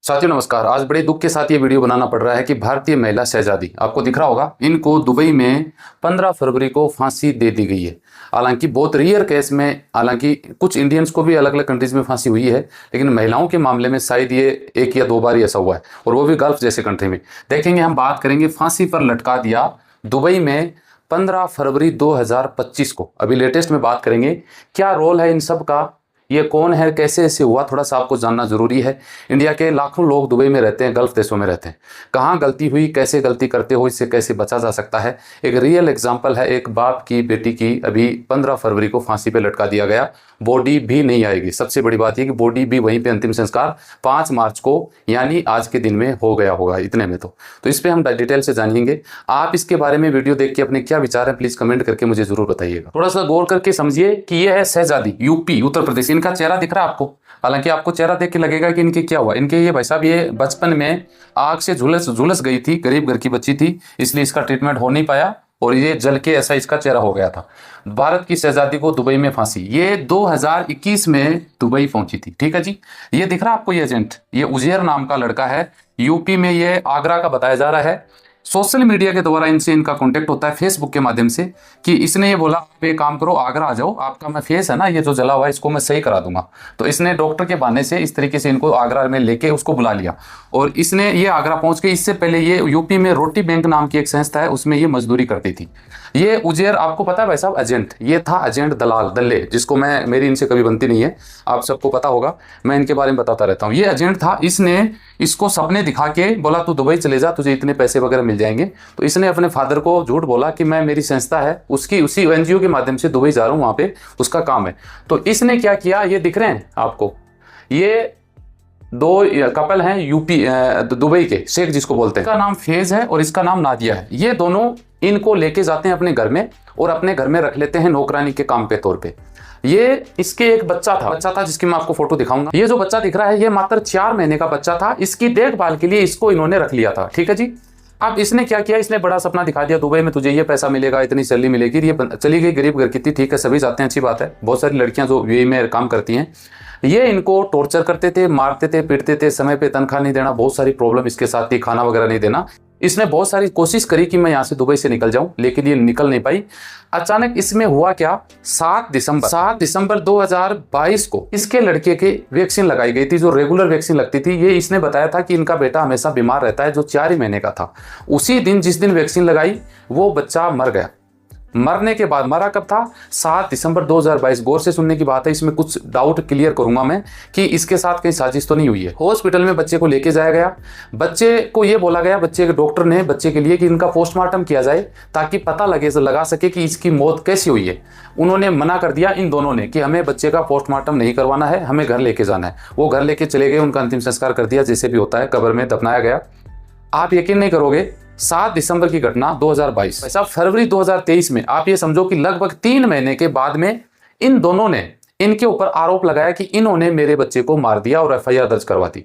साथियों नमस्कार। आज बड़े दुख के साथ ये वीडियो बनाना पड़ रहा है कि भारतीय महिला शहजादी, आपको दिख रहा होगा, इनको दुबई में 15 फरवरी को फांसी दे दी गई है। हालांकि बहुत रेयर केस में, हालांकि कुछ इंडियंस को भी अलग अलग कंट्रीज में फांसी हुई है, लेकिन महिलाओं के मामले में शायद ये 1 या 2 बार ही ऐसा हुआ है, और वो भी गल्फ जैसे कंट्री में। देखेंगे, हम बात करेंगे फांसी पर लटका दिया दुबई में 15 फरवरी 2025 को। अभी लेटेस्ट में बात करेंगे क्या रोल है इन सब का, ये कौन है, कैसे ऐसे हुआ, थोड़ा सा आपको जानना जरूरी है। इंडिया के लाखों लोग दुबई में रहते हैं, गल्फ देशों में रहते हैं। कहाँ गलती हुई, कैसे गलती करते हो, इससे कैसे बचा जा सकता है। एक रियल एग्जांपल है, एक बाप की बेटी की अभी 15 फरवरी को फांसी पे लटका दिया गया। बॉडी भी नहीं आएगी। सबसे बड़ी बात यह कि बॉडी भी वहीं पे अंतिम संस्कार 5 मार्च को यानी आज के दिन में हो गया होगा, इतने में तो इस पे हम डिटेल से जानेंगे। आप इसके बारे में वीडियो देख के अपने क्या विचार है प्लीज कमेंट करके मुझे जरूर बताइएगा। थोड़ा सा गौर करके समझिए कि ये है शहजादी, यूपी उत्तर प्रदेश। इनका चेहरा दिख रहा है आपको, हालांकि आपको चेहरा देख के लगेगा कि इनके क्या हुआ। इनके ये भाई साहब ये बचपन में आग से झुलस गई थी, गरीब घर की बच्ची थी, इसलिए इसका ट्रीटमेंट हो नहीं पाया और ये जल के ऐसा इसका चेहरा हो गया था। भारत की शहजादी को दुबई में फांसी, ये 2021 में दुबई पहुंची थी। ठीक है जी, ये दिख रहा है आपको, ये एजेंट, ये उजेर नाम का लड़का है, यूपी में, ये आगरा का बताया जा रहा है। सोशल मीडिया के द्वारा इनसे इनका कांटेक्ट होता है, फेसबुक के माध्यम से, कि इसने ये बोला आप एक काम करो, आगरा आ जाओ, आपका मैं फेस है ना ये जो जला हुआ है इसको मैं सही करा दूंगा। तो इसने डॉक्टर के बहाने से इस तरीके से इनको आगरा में लेके उसको बुला लिया और इसने ये आगरा पहुंच के, इससे पहले ये यूपी में रोटी बैंक नाम की एक संस्था है, उसमें ये मजदूरी करती थी। ये उजेर, आपको पता है भाई साहब, एजेंट, ये था एजेंट दलाल दल्ले, जिसको मेरी इनसे कभी बनती नहीं है, आप सबको पता होगा, मैं इनके बारे में बताता रहता हूँ। ये एजेंट था, इसने इसको सपने दिखा के बोला तू दुबई चले जा, तुझे इतने पैसे वगैरह मिल जाएंगे। तो इसने अपने फादर को झूठ बोला कि मैं, मेरी संस्था है, उसी एनजीओ के माध्यम से दुबई जा रहा हूँ, वहां पे उसका काम है। तो इसने क्या किया, ये दिख रहे हैं आपको, ये 2 कपल हैं यूपी दुबई के, शेख जिसको बोलते हैं, इसका नाम फैज है और इसका नाम नादिया है। ये दोनों इनको लेके जाते हैं अपने घर में और अपने घर में रख लेते हैं नौकरानी के काम पे तौर पे। ये इसके एक बच्चा था जिसकी मैं आपको फोटो दिखाऊंगा। ये जो बच्चा दिख रहा है ये मात्र 4 महीने का बच्चा था। इसकी देखभाल के लिए इसको इन्होंने रख लिया था। ठीक है जी, अब इसने क्या किया, इसने बड़ा सपना दिखा दिया, दुबई में तुझे ये पैसा मिलेगा, इतनी सैलरी मिलेगी। ये चली गई, गरीब घर की थी, ठीक है, सभी जाते हैं, अच्छी बात है। बहुत सारी लड़कियां जो यूएई में काम करती हैं, ये इनको टॉर्चर करते थे, मारते थे, पीटते थे, समय पे तनख्वाह नहीं देना, बहुत सारी प्रॉब्लम इसके साथ थी, खाना वगैरह नहीं देना। इसने बहुत सारी कोशिश करी कि मैं यहाँ से दुबई से निकल जाऊं, लेकिन ये निकल नहीं पाई। अचानक इसमें हुआ क्या, 7 दिसंबर 2022 को इसके लड़के के वैक्सीन लगाई गई थी, जो रेगुलर वैक्सीन लगती थी। ये इसने बताया था कि इनका बेटा हमेशा बीमार रहता है, जो 4 ही महीने का था। उसी दिन, जिस दिन वैक्सीन लगाई, वो बच्चा मर गया। मरने के बाद, मरा कब था, 7 दिसंबर 2022। गौर से सुनने की बात है, इसमें कुछ डाउट क्लियर करूंगा मैं कि इसके साथ कहीं साजिश तो नहीं हुई है। हॉस्पिटल में बच्चे को लेके जाया गया, बच्चे को ये बोला गया, बच्चे के डॉक्टर ने बच्चे के लिए, कि इनका पोस्टमार्टम किया जाए ताकि पता लगा सके कि इसकी मौत कैसी हुई है। उन्होंने मना कर दिया इन दोनों ने कि हमें बच्चे का पोस्टमार्टम नहीं करवाना है, हमें घर लेके जाना है। वो घर लेके चले गए, उनका अंतिम संस्कार कर दिया, जैसे भी होता है, कब्र में दफनाया गया। आप यकीन नहीं करोगे, 7 दिसंबर की घटना 2022, ऐसा फरवरी 2023 में, आप ये समझो कि लगभग 3 महीने के बाद में इन दोनों ने इनके ऊपर आरोप लगाया कि इन्होंने मेरे बच्चे को मार दिया और एफआईआर दर्ज करवा दी।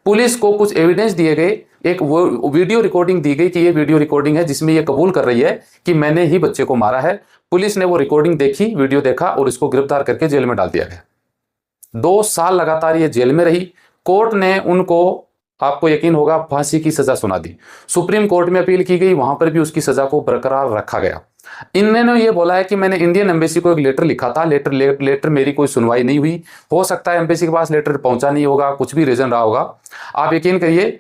पुलिस को कुछ एविडेंस दिए गए, एक वीडियो रिकॉर्डिंग दी गई कि ये वीडियो रिकॉर्डिंग है जिसमें ये कबूल कर रही है कि मैंने ही बच्चे को मारा है। पुलिस ने वो रिकॉर्डिंग देखी, वीडियो देखा और इसको गिरफ्तार करके जेल में डाल दिया गया। 2 साल लगातार ये जेल में रही। कोर्ट ने उनको, आपको यकीन होगा, फांसी की सजा सुना दी। सुप्रीम कोर्ट में अपील की गई, वहां पर भी उसकी सजा को बरकरार रखा गया। इन्होंने ये बोला है कि मैंने इंडियन एम्बेसी को एक लेटर लिखा था, लेटर मेरी कोई सुनवाई नहीं हुई। हो सकता है एम्बेसी के पास लेटर पहुंचा नहीं होगा, कुछ भी रीजन रहा होगा। आप यकीन करिए,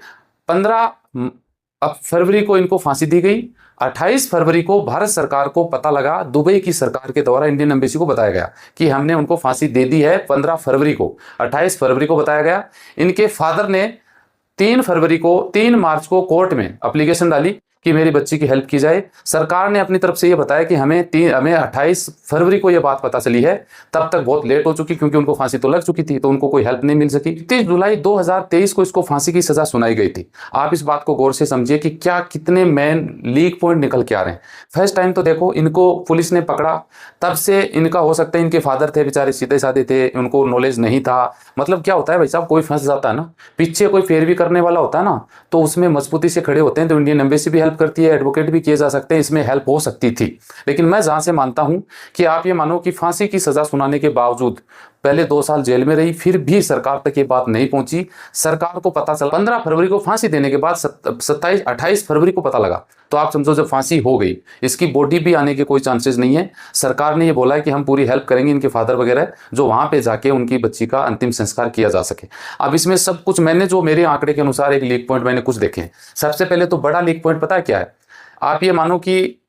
15 फरवरी को इनको फांसी दी गई। 28 फरवरी को भारत सरकार को पता लगा, दुबई की सरकार के द्वारा इंडियन एम्बेसी को बताया गया कि हमने उनको फांसी दे दी है। 15 फरवरी को, 28 फरवरी को बताया गया। इनके फादर ने 3 मार्च को कोर्ट में एप्लीकेशन डाली कि मेरी बच्ची की हेल्प की जाए। सरकार ने अपनी तरफ से ये बताया कि हमें 28 फरवरी को ये बात पता चली है, तब तक बहुत लेट हो चुकी, क्योंकि उनको फांसी तो लग चुकी थी, तो उनको कोई हेल्प नहीं मिल सकी। 30 जुलाई 2023 को इसको फांसी की सजा सुनाई गई थी। आप इस बात को गौर से समझिए कि क्या कितने मेन लीक पॉइंट निकल के आ रहे हैं। फर्स्ट टाइम तो देखो, इनको पुलिस ने पकड़ा, तब से इनका, हो सकता है इनके फादर थे बेचारे, सीधे साधे थे, उनको नॉलेज नहीं था। मतलब क्या होता है भाई साहब, कोई फंस जाता है ना, पीछे कोई पैरवी करने वाला होता है ना, तो उसमें मजबूती से खड़े होते हैं। तो इंडियन एम्बेसी भी हेल्प करती है, एडवोकेट भी किए जा सकते हैं, इसमें हेल्प हो सकती थी। लेकिन मैं जहां से मानता हूं कि आप ये मानो कि फांसी की सजा सुनाने के बावजूद पहले 2 साल जेल में रही, फिर भी सरकार तक ये बात नहीं पहुंची। सरकार को पता चला 15 फरवरी को फांसी देने के बाद 28 फरवरी को पता लगा, तो आप समझो जब फांसी हो गई, इसकी बॉडी भी आने के कोई चांसेस नहीं है। सरकार ने ये बोला है कि हम पूरी हेल्प करेंगे इनके फादर वगैरह, जो वहां पे जाके उनकी बच्ची का अंतिम संस्कार किया जा सके। अब इसमें सब कुछ मैंने जो मेरे आंकड़े के अनुसार एक लीक पॉइंट मैंने कुछ देखे हैं। सबसे पहले तो बड़ा लीक पॉइंट पता है क्या है? आप ये मानो कि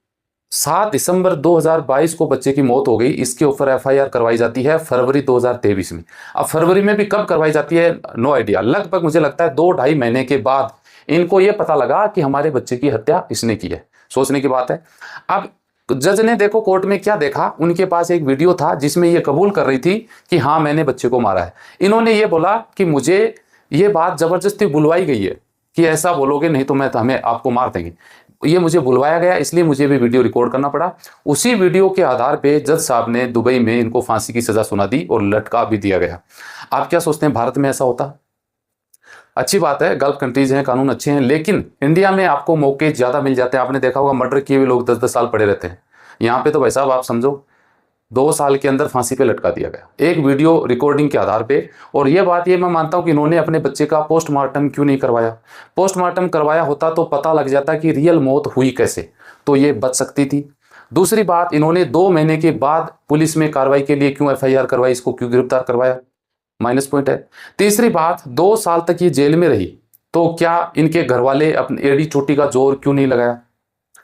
7 दिसंबर 2022 को बच्चे की मौत हो गई, इसके ऊपर एफआईआर करवाई जाती है फरवरी 2023 में। अब फरवरी में भी कब करवाई जाती है, नो आइडिया। लगभग मुझे लगता है 2-2.5 महीने के बाद इनको ये पता लगा कि हमारे बच्चे की हत्या किसने की है। सोचने की बात है। अब जज ने देखो कोर्ट में क्या देखा, उनके पास एक वीडियो था जिसमें ये कबूल कर रही थी कि हाँ मैंने बच्चे को मारा है। इन्होंने ये बोला कि मुझे ये बात जबरदस्ती बुलवाई गई है कि ऐसा बोलोगे नहीं तो हमें आपको मार देंगे। ये मुझे बुलवाया गया, इसलिए मुझे भी वीडियो रिकॉर्ड करना पड़ा। उसी वीडियो के आधार पे जज साहब ने दुबई में इनको फांसी की सजा सुना दी और लटका भी दिया गया। आप क्या सोचते हैं भारत में ऐसा होता? अच्छी बात है, गल्फ कंट्रीज हैं, कानून अच्छे हैं, लेकिन इंडिया में आपको मौके ज्यादा मिल जाते हैं। आपने देखा होगा मर्डर किए हुए लोग 10-10 साल पड़े रहते हैं। यहाँ पे तो भाई साहब आप समझो 2 साल के अंदर फांसी पे लटका दिया गया एक वीडियो रिकॉर्डिंग के आधार पे। और ये बात ये मैं मानता हूँ कि इन्होंने अपने बच्चे का पोस्टमार्टम क्यों नहीं करवाया। पोस्टमार्टम करवाया होता तो पता लग जाता कि रियल मौत हुई कैसे, तो ये बच सकती थी। दूसरी बात, इन्होंने 2 महीने के बाद पुलिस में कार्रवाई के लिए क्यों एफआईआर करवाई, इसको क्यों गिरफ्तार करवाया, माइनस पॉइंट है। तीसरी बात, 2 साल तक ये जेल में रही, तो क्या इनके घर वाले अपनी एड़ी चोटी का जोर क्यों नहीं लगाया,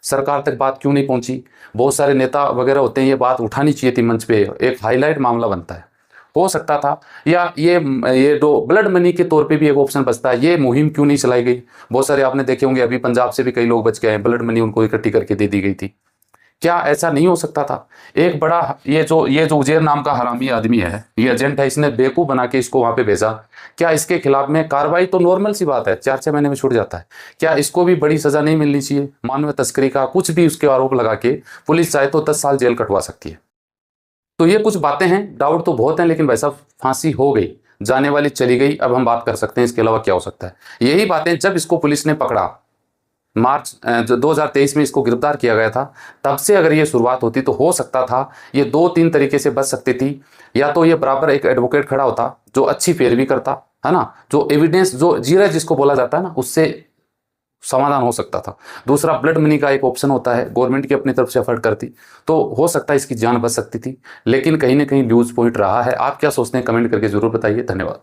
सरकार तक बात क्यों नहीं पहुंची। बहुत सारे नेता वगैरह होते हैं, ये बात उठानी चाहिए थी मंच पे, एक हाईलाइट मामला बनता है, हो सकता था। या ये जो ब्लड मनी के तौर पे भी एक ऑप्शन बचता है, ये मुहिम क्यों नहीं चलाई गई। बहुत सारे आपने देखे होंगे, अभी पंजाब से भी कई लोग बच गए हैं, ब्लड मनी उनको इकट्ठी करके दे दी गई थी। क्या ऐसा नहीं हो सकता था? एक बड़ा ये जो उजेर नाम का हरामी आदमी है, ये एजेंट है, इसने बेवकूफ बना के इसको वहां पे भेजा। क्या इसके खिलाफ में कार्रवाई तो नॉर्मल सी बात है, 4-6 महीने में छूट जाता है। क्या इसको भी बड़ी सजा नहीं मिलनी चाहिए? मानव तस्करी का कुछ भी उसके आरोप लगा के पुलिस चाहे तो 10 साल जेल कटवा सकती है। तो ये कुछ बातें हैं, डाउट तो बहुत हैं, लेकिन भाई साहब फांसी हो गई, जाने वाली चली गई। अब हम बात कर सकते हैं इसके अलावा क्या हो सकता है। यही बातें जब इसको पुलिस ने पकड़ा, मार्च 2023 में इसको गिरफ्तार किया गया था, तब से अगर ये शुरुआत होती तो हो सकता था ये 2-3 तरीके से बच सकती थी। या तो ये बराबर एक एडवोकेट खड़ा होता जो अच्छी पैरवी करता है ना, जो एविडेंस जो जीरा जिसको बोला जाता है ना, उससे समाधान हो सकता था। दूसरा, ब्लड मनी का एक ऑप्शन होता है, गवर्नमेंट की अपनी तरफ से एफर्ट करती तो हो सकता है इसकी जान बच सकती थी। लेकिन कहीं ना कहीं लूज पॉइंट रहा है। आप क्या सोचते हैं, कमेंट करके जरूर बताइए। धन्यवाद।